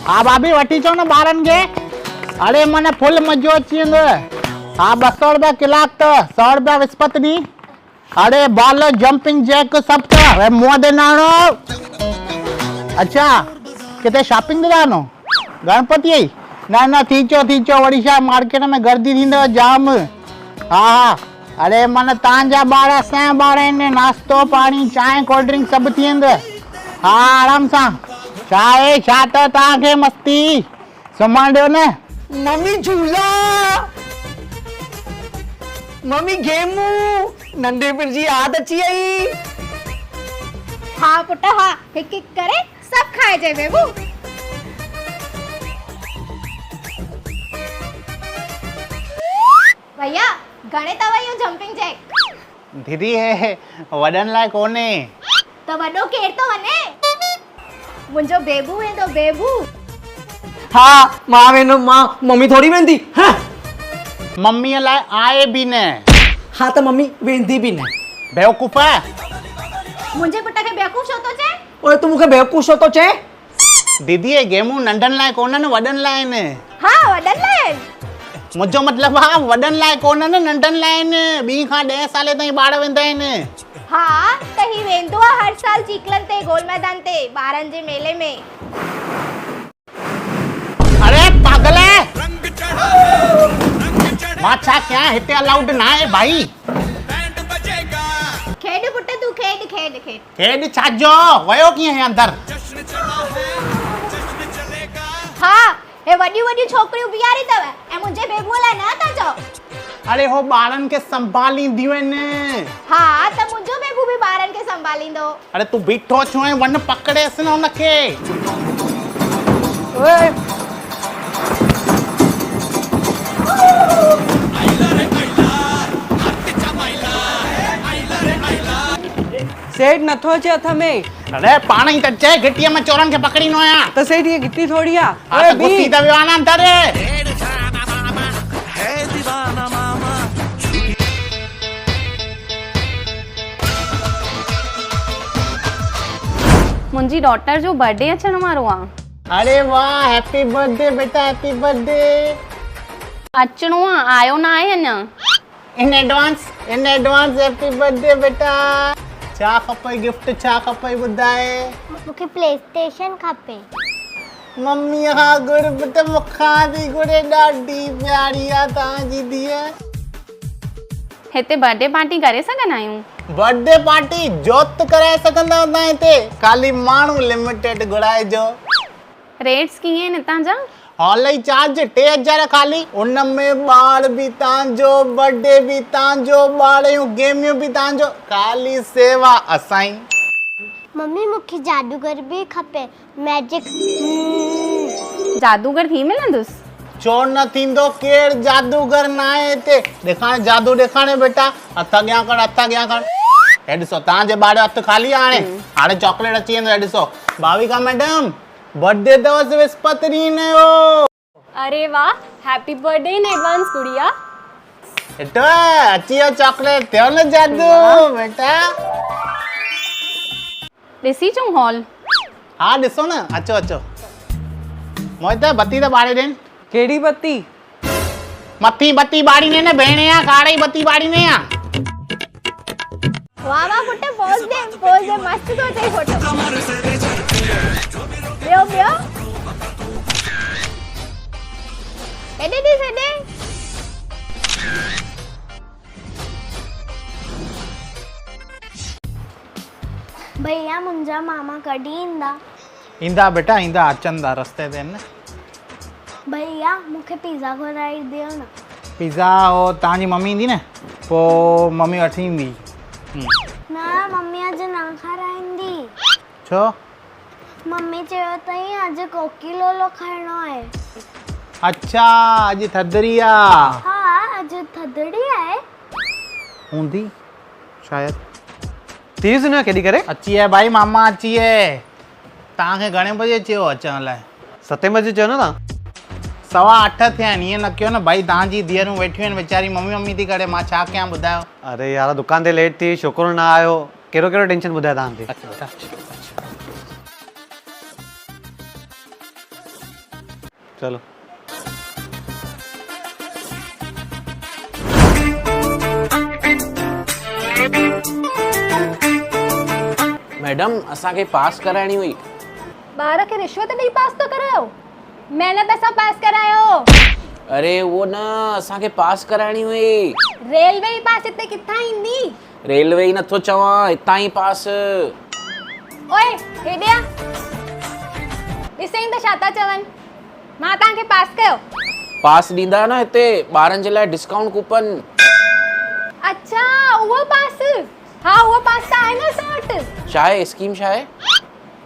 हाँ भाभी वठी चो न ॿारनि खे। अरे मन फुल मज़ो अची वेंदव। हाँ 200 रुपया कलाक तो 100 रुपया विस्पत दी। अरे बॉल जंपिंग जैक सब तो मुंह दे नानो। अच्छा किथे शॉपिंग ते जानो गणपति आई ना ना थी चो वरी छा मार्केट में गर्दी थींदव जाम। हाँ अरे मन तव्हांजा ॿार असांजा ॿार आहिनि नाश्तो पाणी चांहि कोल्ड ड्रिंक सभु थी वेंदव। हाँ आराम सां छा आहे छा त तव्हांखे मस्ती संभालियो न। मम्मी झूला मम्मी गेमू नंढे पिर जी याद अची आई। हाँ पुट हाँ हिक हिक करे सब खाए जे बेबू। भैया घणे तव इहो जंपिंग जैक? दीदी हे वॾनि लाइ कोन्हे। त वॾो केर तो वने? मुंहिंजो बेबू वेंदो बेबू। हाँ मां वेंदो मां मम्मी थोड़ी वेंदी। हाँ मम्मीअ लाइ आहे बि न। हाँ त मम्मी वेंदी भी न। बेवकूफ़ मुंहिंजे पुट खे बेवकूफ़ छो तो चए? ओए तू मूंखे बेवकूफ़ छो तो चए? दीदी हे गेमूं नंढनि लाइ कोन्हनि वॾनि लाइ आहिनि। हाँ वॾनि लाइ। मुंहिंजो मतिलबु आहे वॾनि लाइ कोन्हनि नंढनि लाइ आहिनि। 2 खां 10 साल ताईं ॿार वेंदा आहिनि। हाँ त ही वेंदो आहे हर साल चीकलन ते गोल मैदान ते ॿारनि जे मेले में। अरे पागल है मां छा क्या हिते अलाउड ना है भाई। खेड पुट तू खेड खेड खेड खेड छाजो वयो कीअं है अंदर। हाँ हे वॾियूं वॾियूं छोकिरियूं बीहारी अथव ऐं मुंहिंजे बेबूअ लाइ न था चओ। अरे हो ॿारनि खे संभालींदियूं आहिनि। हाँ त मुंहिंजो बेबू बि ॿारनि खे संभालींदो। अरे तू बीठो छो है वन पकड़ेसि न उनखे। ओए सेठ नथो अचे हथ में। अरे पाण ही त चए गिटीअ में चोरनि खे पकड़ींदो आहियां। त सेठ ये गिट्टी थोड़ी आ। अरे गुस्सी त वियो आहे न अंदर। मुंहिंजी डॉटर जो बर्थडे अचण वारो आहे। अरे वाह हैप्पी बर्थडे बेटा हैप्पी बर्थडे। अचणो आहे आयो ना आहे अञा। इन एडवांस हैप्पी बर्थडे बेटा। छा खपे गिफ्ट छा खपे ॿुधाए। मूंखे प्लेस्टेशन खपे। मम्मीअ खां घुर बेटा मूंखां थी घुरे ॾाढी प्यारी आहे तव्हांजी धीअ। हिते बर्थडे पार्टी करे सघंदा आहियूं? बर्थडे पार्टी जोत कराए सघंदा आहियो तव्हां हिते खाली माण्हू लिमिटेड घुराइजो। रेट्स कीअं आहिनि हितां जा? हॉल जी चार्ज 3000 खाली उनमें ॿार बि तव्हांजो बर्थडे बि तव्हांजो ॿार जूं गेमियूं बि तव्हांजो खाली सेवा असांजी। मम्मी मूंखे जादूगर भी खपे मैजिक। जादूगर थी मिलंदुसि? छो न थींदो केर जादूगर न आहे हिते। ॾेखारे जादू ॾेखारे बेटा। हथ अॻियां कर हथ अॻियां कर। हे ॾिसो तव्हांजे ॿार जो हथु खाली आहे हाणे चॉकलेट अची वेंदो। ॾिसो भाविका मैडम बर्थडे अथव विस्पति ॾींहुं जो। अरे वाह हैप्पी बर्थडे इन एडवांस गुड़िया। एटो अची वियो चॉकलेट थियो न जादू बेटा। ॾिसी अचूं हॉल? हाँ ॾिसो न अचो अचो। मोहित बत्ती त ॿारे ॾियनि। केड़ी बत्ती? मथी बत्ती ॿारीने न भेणे आ काड़ी बत्ती ॿारीने आ। वाह वाह पुट पोज दे मस्त तो थे फोटो। बियो एडे दे सेडे। भैया मुंहिंजा मामा कॾहिं ईंदा बेटा ईंदा अचनि था रस्ते ते न। भैया मूंखे पिज़्ज़ा घुराए ॾियो न। पिज़्ज़ा हो तव्हांजी मम्मी ईंदी न पोइ मम्मी वठी ईंदी। न मम्मी अॼु न खाराईंदी। छो? मम्मी चयो अथई अॼु कोकी लोलो खाइणो आहे। अच्छा अॼु थधिड़ी आहे। हाँ अॼु थधिड़ी आहे। हूंदी शायद। तीज न केॾी करे? अची आहे भाई मामा अची आहे। तव्हांखे घणे बजे चयो अचण लाइ? 7 बजे चयो न तव्हां। 7:15 थिया आहिनि ईअं न कयो न भाई। तव्हांजी धीअरूं वेठियूं आहिनि वीचारी मम्मी थी करे मां छा कयां ॿुधायो। अरे यार दुकान ते लेट थी शुक्र न आयो। कहिड़ो कहिड़ो टेंशन ॿुधाए तव्हांखे। चलो मैडम असांखे पास कराइणी हुई। ॿार खे रिश्वत ॾेई पास तो करायो, महिनत सां पास करायो। अरे वो न असांखे पास कराइणी हुई। रेलवे जी पास हिते किथां ईंदी? रेलवे ई नथो चवां, हितां ई पास। ओए हेॾे आ, ॾिसईं त छा था चवनि। मां तव्हांखे पास कयो। पास ॾींदा न हिते ॿारनि जे लाइ डिस्काउंट कूपन। अच्छा उहो पास, हा उहो पास त आहे न असां वटि। छा आहे स्कीम छा आहे?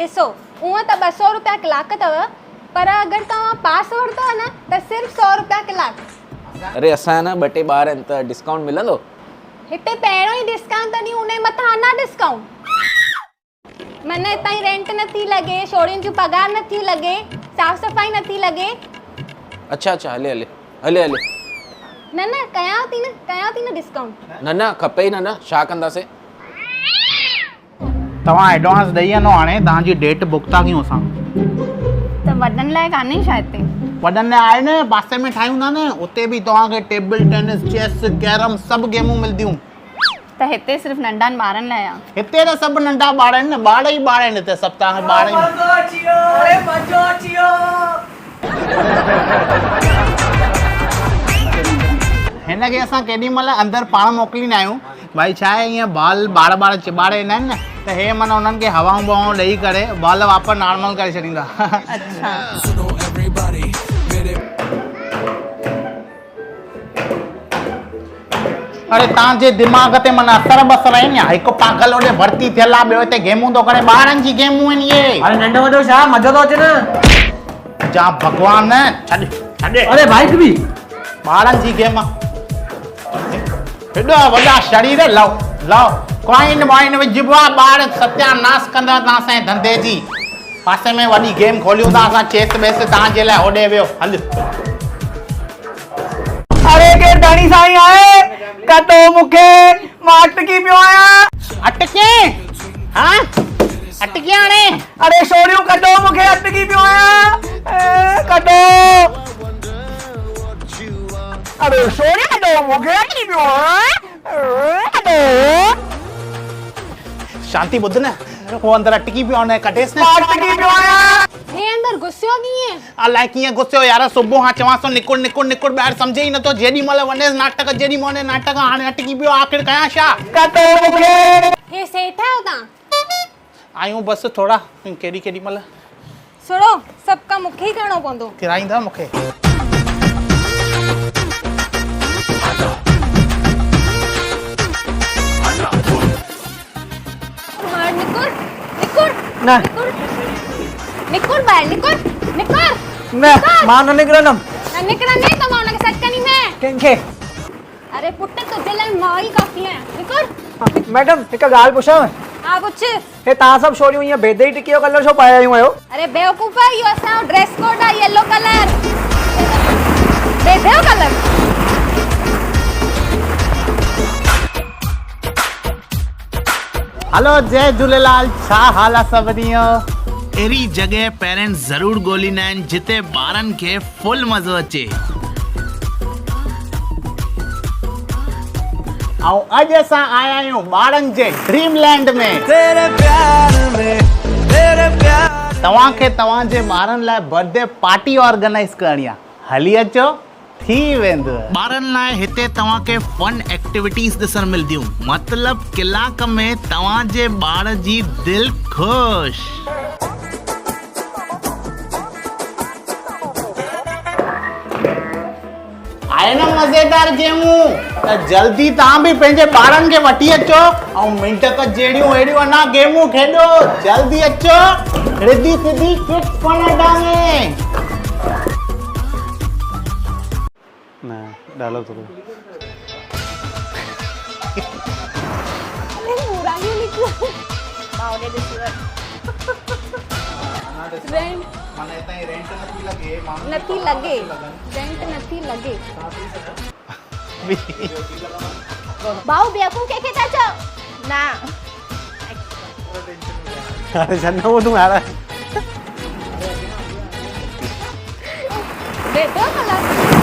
ॾिसो उहो त 200 रुपया कलाक अथव, पर अगरि तव्हां पास वठंदव न त सिर्फ़ 100 रुपया कलाक। अरे असां न 2 टे ॿार आहिनि त डिस्काउंट मिलंदो? हिते पहिरियों ई डिस्काउंट तॾहिं उन मथां अञा डिस्काउंट। मन हितां ई रेंट नथी लॻे, छोड़ियुनि जूं पगार नथी लॻे, साफ़ सफ़ाई नथी लॻे। अच्छा अच्छा हले हले हले हले। न न कयां थी न डिस्काउंट। न न खपे ई न छा कंदासीं? तव्हां एडवांस ॾेई वञो, हाणे तव्हांजी डेट बुक था कयूं असां। त वॾनि लाइ कान्हे छा हिते? वॾनि लाइ आहे न, पासे में ठाहियूं था न, उते बि तव्हांखे टेबल टेनिस, चेस, कैरम सभु गेमूं मिलंदियूं। त हिते सिर्फ़ु नंढनि ॿारनि लाइ आहे? हिते त सभु नंढा ॿार आहिनि न, ॿार ई ॿार आहिनि हिते सभु। तव्हांखे ॿार हिनखे असां केॾी महिल अंदरि पाण मोकिलींदा आहियूं। भाई छा आहे, ईअं ॿार चिॿारे ईंदा आहिनि न, त हे माना उन्हनि खे हवाऊं बवाऊं ॾेई करे बाल वापसि नॉर्मल करे छॾींदा। अच्छा अरे तव्हांजे दिमाग़ ते माना असर बसर आहिनि या? हिकु पागल होॾे भर्ती थियल आहे, ॿियो हिते गेमूं थो करे। ॿारनि जी गेमूं आहिनि इहे। अरे नंढो वॾो छा मज़ो थो अचे न। जा भॻवान छॾे। अरे बाइक बि ॿारनि जी गेम। हेॾा वॾा शरीर लव कॉइन वॉइन विझिबो आहे, ॿार सत्यानाश कंदा तव्हां असांजे धंधे जी। पासे में वॾी गेम खोलियूं था असां, चेस बेस तव्हांजे लाइ होॾे वियो हल। अरे केर दानी साईं आहे कटो मूंखे, मां अटकी पियो आहियां। अटके? हाँ अटके हाणे? अरे छोरियूं कटो मूंखे, अटकी पियो आहियां। कटो अरे छोरियूं कटो मूंखे, अटकी पियो आहियां। कटो शांति ॿुध न, वो अंदरि अटकी पियो आहे, कटेसि न। अटकी पियो आहियां। हे अंदरि घुसियो कीअं? अलाए कीअं गुस्सो यार, सुबुह खां चवां थो निकुर ॿाहिरि, सम्झे ई नथो। जेॾी महिल वञे नाटक, जेॾी महिल नाटक, हाणे अटकी पियो। आख़िर कयां छा? कटो मूंखे। हे सेठ आहियो तव्हां? आयूं बसि थोरा, केॾी महिल सुनो सभु कमु मूंखे ई करिणो पवंदो। किराईंदा मूंखे? निकुर ॿाहिरि, निकुर। न मां न निकिरंदमि। न निकिरंदे त मां हुनखे सॾु कंदीमांइ। कंहिंखे? अरे पुट तुंहिंजे लाइ मां ई काफ़ी आहियां। निकुर। मैडम हिकु ॻाल्हि पुछांव? हा पुछ। हे तव्हां सभु छोरियूं ईअं बेदई टिकी जो कलर छो पाए आयूं आहियो? अरे बेवकूफ़, इहो असांजो ड्रेस कोड आहे, येलो कलर। बेदे जो कलर। हेलो जय झूलेलाल, छा हाल आहे सभिनी जो? अहिड़ी जॻह पेरेंट्स ज़रूरु ॻोल्हींदा आहिनि जिते ॿारनि खे फुल मज़ो अचे। ऐं अॼु असां आया आहियूं ॿारनि जे ड्रीमलैंड में। तव्हांखे तव्हांजे ॿारनि लाइ बर्थडे पार्टी ऑर्गेनाइज़ करणी आहे, हली अचो, थी वेंदो। ॿारनि लाइ हिते तव्हांखे फन एक्टिविटीज़ ॾिसण मिलंदियूं, मतिलबु कलाक में तव्हांजे ॿार जी दिलि ख़ुशि। आहे न मज़ेदार गेमूं, त जल्दी तव्हां बि पंहिंजे ॿारनि खे वठी अचो ऐं मिंट खां जहिड़ियूं अहिड़ियूं अञा गेमूं खेॾो। जल्दी अचो, रिधी सिधी किड्स फन अड्डा में। न डायलॉग थोड़ो नथी लॻे, रेंट नथी लॻे। भाऊ बेवकूफ़ कंहिंखे था चओ? ना अरे छन्नो वो तुम आ रहा है। ॾेढो कलाक